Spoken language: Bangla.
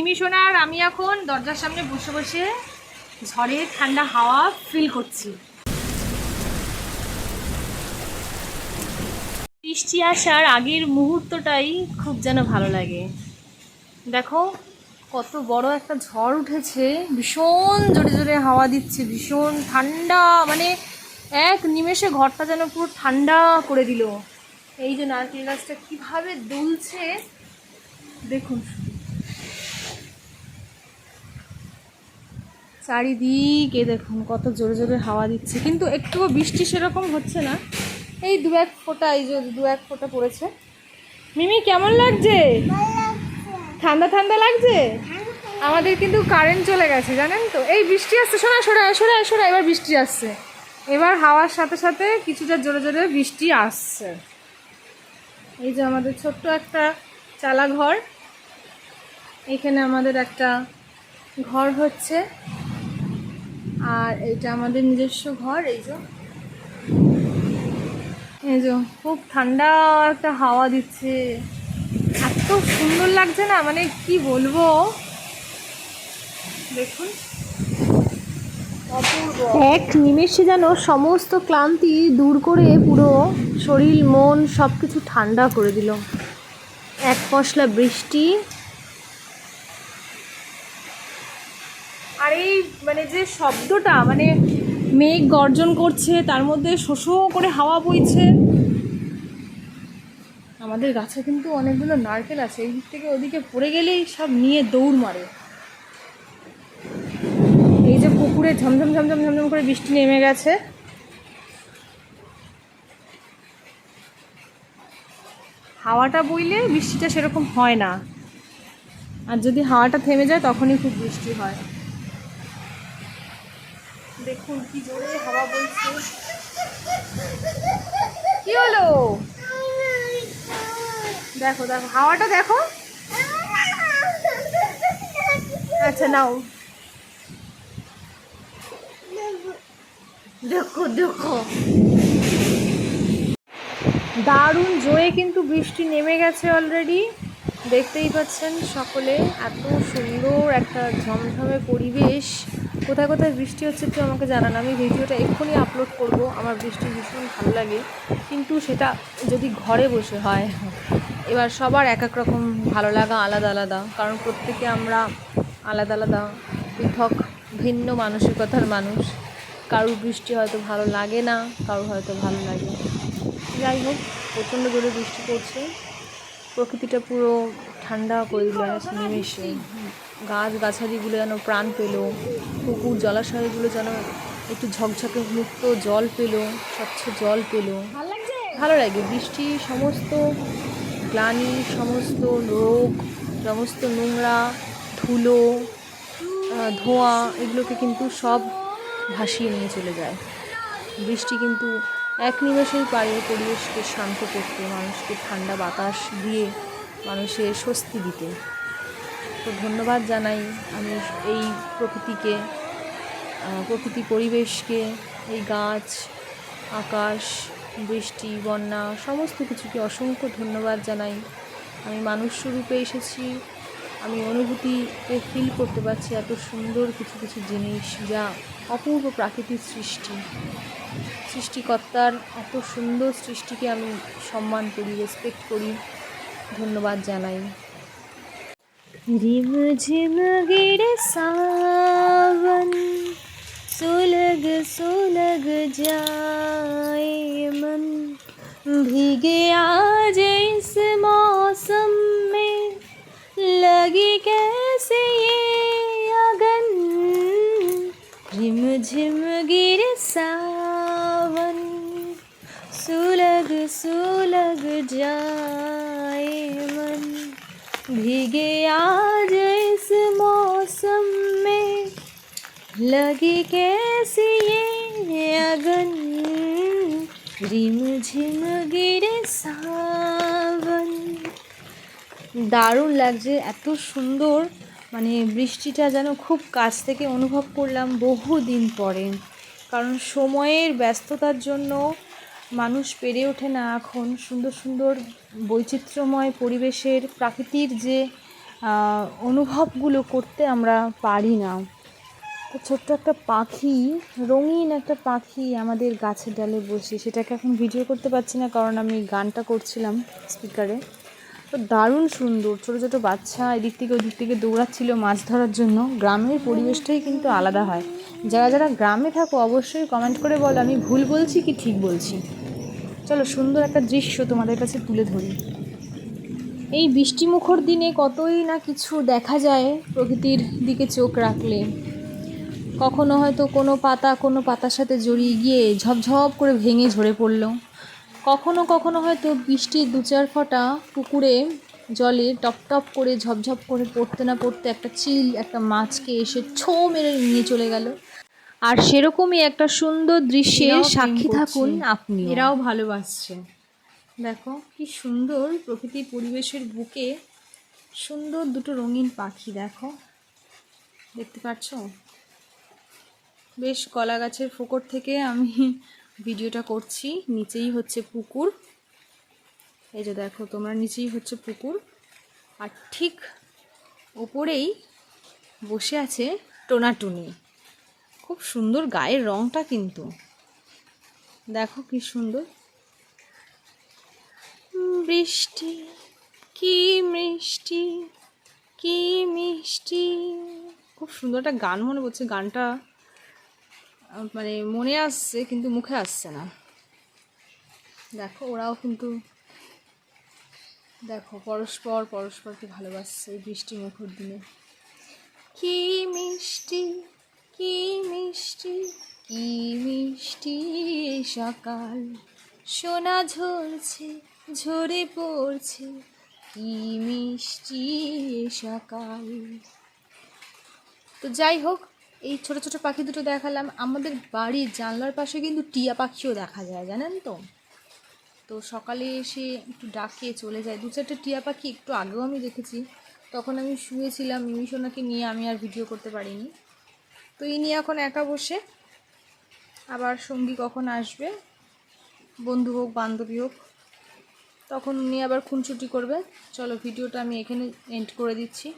মিমি সোনা আর আমি এখন দরজার সামনে বসে বসে ঝড়ের ঠান্ডা হাওয়া ফিল করছি। বৃষ্টি আসার আগের মুহূর্তটাই খুব যেন ভালো লাগে। দেখো কত বড় একটা ঝড় উঠেছে, ভীষণ জোরে জোরে হাওয়া দিচ্ছে, ভীষণ ঠান্ডা, মানে এক নিমেষে ঘরটা যেন পুরো ঠান্ডা করে দিল। এই যে নারকেল গাছটা কীভাবে দুলছে দেখুন, চারিদিকে দেখুন কত জোরে জোরে হাওয়া দিচ্ছে, কিন্তু একটুও বৃষ্টি সেরকম হচ্ছে না। এই দু এক ফোঁটা, এই যে দু এক ফোঁটা পড়েছে। মিমি কেমন লাগছে? ঠান্ডা ঠান্ডা লাগছে। আমাদের কিন্তু কারেন্ট চলে গেছে জানেন তো। এই বৃষ্টি আসছে, শোনা সরা সরা সরা, এবার বৃষ্টি আসছে, এবার হাওয়ার সাথে সাথে কিছুটা জোরে জোরে বৃষ্টি আসছে। এই যে আমাদের ছোট্ট একটা চালা ঘর, এখানে আমাদের একটা ঘর হচ্ছে, আর এইটা আমাদের নিজস্ব ঘর। এই যে খুব ঠান্ডা একটা হাওয়া দিচ্ছে, এত সুন্দর লাগছে না, মানে কি বলবো, দেখুন এক নিমেষে যেন সমস্ত ক্লান্তি দূর করে পুরো শরীর মন সব কিছু ঠান্ডা করে দিল। এক পশলা বৃষ্টি, আর এই মানে যে শব্দটা, মানে মেঘ গর্জন করছে, তার মধ্যে শো শো করে হাওয়া বইছে। আমাদের গাছে কিন্তু অনেকগুলো নারকেল আছে, এই দিক থেকে ওদিকে পড়ে গেলেই সব নিয়ে দৌড় মারে। এই যে পুকুরে ঝমঝম ঝমঝম ঝমঝম করে বৃষ্টি নেমে গেছে। হাওয়াটা বইলে বৃষ্টিটা সেরকম হয় না, আর যদি হাওয়াটা থেমে যায় তখনই খুব বৃষ্টি হয়। দেখুন কি জোরে হাওয়া বইছে। কি হলো? দেখো দেখো হাওয়াটা দেখো। আচ্ছা নাও, দেখো দেখো দারুণ জোরে কিন্তু বৃষ্টি নেমে গেছে অলরেডি, দেখতেই পাচ্ছেন সকলে। এত সুন্দর একটা ঝমঝমে পরিবেশ। কোথায় কোথায় বৃষ্টি হচ্ছে একটু আমাকে জানান, আমি ভিডিওটা এক্ষুনি আপলোড করব। আমার বৃষ্টি ভীষণ ভালো লাগে, কিন্তু সেটা যদি ঘরে বসে হয়। এবার সবার এক এক রকম ভালো লাগা আলাদা আলাদা, কারণ প্রত্যেকে আমরা আলাদা আলাদা পৃথক ভিন্ন মানসিকতার মানুষ। কারুর বৃষ্টি হয়তো ভালো লাগে না, কারুর হয়তো ভালো লাগে। যাই হোক, প্রচণ্ড জোরে বৃষ্টি পড়ছে, প্রকৃতিটা পুরো ঠান্ডা করে দিল নিমেষে। গাছ গাছালিগুলো যেন প্রাণ পেল, পুকুর জলাশয়গুলো যেন একটু ঝকঝকে মুক্ত জল পেল, স্বচ্ছ জল পেল। ভালো লাগে বৃষ্টি, সমস্ত গ্লানি, সমস্ত রোগ, সমস্ত নোংরা ধুলো ধোঁয়া, এগুলোকে কিন্তু সব ভাসিয়ে নিয়ে চলে যায়। বৃষ্টি কিন্তু এক নিমেষেই পারে পরিবেশকে শান্ত করতে, মানুষকে ঠান্ডা বাতাস দিয়ে মানুষের স্বস্তি দিতে। তো ধন্যবাদ জানাই আমি এই প্রকৃতিকে, প্রকৃতি পরিবেশকে, এই গাছ, আকাশ, বৃষ্টি, বন্যা, সমস্ত কিছুকে অসংখ্য ধন্যবাদ জানাই। আমি মানুষ রূপে এসেছি, আমি অনুভূতিতে ফিল করতে পারছি এত সুন্দর কিছু কিছু জিনিস, যা অপূর্ব প্রাকৃতিক সৃষ্টি। সৃষ্টিকর্তার এত সুন্দর সৃষ্টিকে আমি সম্মান করি, রেসপেক্ট করি, ধন্যবাদ জানাই। রিম ঝিম গিরে সাवन सुलग सुलग जाए मन, भीगे आज इस मौसम में लगी कैसे ये अगन, रिम झिम गिरे सावन सुलग सुलग जाए मन, भीगे आज इस मौसम में लगी कैसी ये अगन, रिम झिम गिरे सावन। দারুণ লাগছে, এত সুন্দর, মানে বৃষ্টিটা যেন খুব কাছ থেকে অনুভব করলাম বহুদিন পরে। কারণ সময়ের ব্যস্ততার জন্য মানুষ পেরে ওঠে না এখন সুন্দর সুন্দর বৈচিত্র্যময় পরিবেশের, প্রাকৃতির যে অনুভবগুলো করতে আমরা পারি না। তো ছোট্ট একটা পাখি, রঙিন একটা পাখি আমাদের গাছের ডালে বসে, সেটাকে এখন ভিডিও করতে পারছি না কারণ আমি গানটা করছিলাম স্পিকারে। তো দারুণ সুন্দর, ছোটো ছোটো বাচ্চা এদিক থেকে ওদিক থেকে দৌড়াচ্ছিল মাছ ধরার জন্য। গ্রামের পরিবেশটাই কিন্তু আলাদা হয়। যারা যারা গ্রামে থাকো অবশ্যই কমেন্ট করে বলো আমি ভুল বলছি কি ঠিক বলছি। চলো সুন্দর একটা দৃশ্য তোমাদের কাছে তুলে ধরি। এই বৃষ্টিমুখর দিনে কতই না কিছু দেখা যায় প্রকৃতির দিকে চোখ রাখলে। কখনো হয়তো কোনো পাতার সাথে জড়িয়ে গিয়ে ঝপঝপ করে ভেঙে ঝরে পড়ল। কখনো কখনো হয়তো বৃষ্টির 2-4 ফোঁটা পুকুরে জলে টপ টপ করে ঝপঝপ করে পড়তে না পড়তে একটা চিল একটা মাছকে এসে ছো মেরে নিয়ে চলে গেল। আর সেরকমই একটা সুন্দর দৃশ্যের সাক্ষী থাকুন আপনি। এরাও ভালোবাসছে। দেখো কি সুন্দর প্রকৃতির পরিবেশের বুকে সুন্দর দুটো রঙিন পাখি, দেখো দেখতে পাচ্ছ। বেশ কলা গাছের ফোকর থেকে আমি ভিডিওটা করছি। নিচেই হচ্ছে পুকুর, এই যে দেখো তোমরা, নিচেই হচ্ছে পুকুর। আর ঠিক ওপরেই বসে আছে টোনাটুনি। খুব সুন্দর গায়ের রঙটা কিন্তু, দেখো কি সুন্দর। বৃষ্টি কি মিষ্টি কি মিষ্টি, খুব সুন্দর একটা গান মনে পড়ছে। গানটা মানে মনে আসছে কিন্তু মুখে আসছে না। দেখো ওরাও কিন্তু দেখো পরস্পরকে ভালোবাসছে এই বৃষ্টি মুখর দিনে। কি মিষ্টি কি মিষ্টি কি মিষ্টি সকাল, সোনা ঝরছে ঝরে পড়ছে, কি মিষ্টি সকাল। তো যাই হোক, এই ছোট ছোট পাখি দুটো দেখালাম। আমাদের বাড়ির জানলার পাশে কিন্তু টিয়া পাখিও দেখা যায়, জানেন তো। তো সকালে এসে একটু ডাকে চলে যায়। 2-4টে টিয়া পাখি একটু আগেও আমি দেখেছি, তখন আমি শুয়েছিলাম মিমিসোনাকে নিয়ে, আমি আর ভিডিও করতে পারিনি। তো ইনি এখন একা বসে, আবার সঙ্গী কখন আসবে, বন্ধু হোক বান্ধবী হোক, তখন উনি আবার খুনসুটি করবে। চলো ভিডিওটা আমি এখানে এন্ড করে দিচ্ছি।